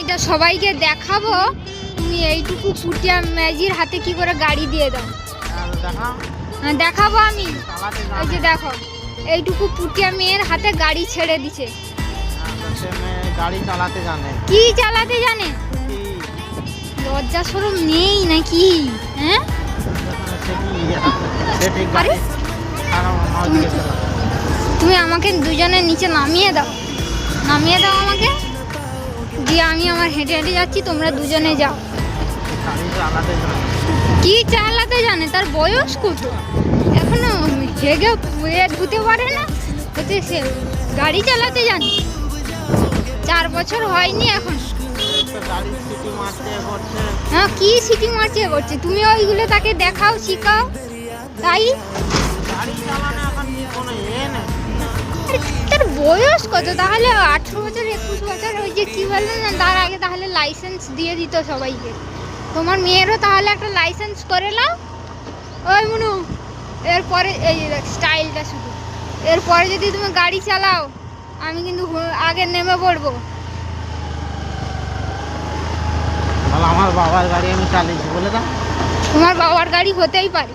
যেটা সবাইকে দেখাবো, তুমি এইটুকু পুটিয়া ম্যাজির হাতে কি করে গাড়ি দিয়ে দাও। হ্যাঁ দেখাবো আমি। এই যে দেখো, এইটুকু পুটিয়া মেয়ের হাতে গাড়ি ছেড়ে দিছে। গাড়ি চালাতে জানে? কি চালাতে জানে? লজ্জা শরম নেই নাকি? হ্যাঁ আরে তুমি আমাকে দুজনের নিচে নামিয়ে দাও, আমাকে দিয়ে আমি আমার হেঁটে হেঁটে যাচ্ছি, তোমরা দুজনে যাও। কি চালাতে জানে? তার বয়স কত? এখনো হেগে ধুতে পারে না, হতে সে গাড়ি চালাতে জানে? 4 বছর হয়নি এখন। হ্যাঁ কি সিটি মারছে করছে? তুমি ওইগুলো তাকে দেখাও, শিখাও। তাই তার বয়স কত তাহলে? 18 বছর 21 বছর। ওই যে কি বললেন না, তার আগে তাহলে লাইসেন্স দিয়ে দিত সবাইকে। তোমার মেয়েরও তাহলে একটা লাইসেন্স করে নাও। ওই মনু, এরপরে এই স্টাইলটা শুধু, এরপরে যদি তুমি গাড়ি চালাও আমি কিন্তু আগে নেমে পড়বো। আমার বাবার গাড়ি আমি চালিয়েছি বলে দাও। তোমার বাবার গাড়ি হতেই পারে।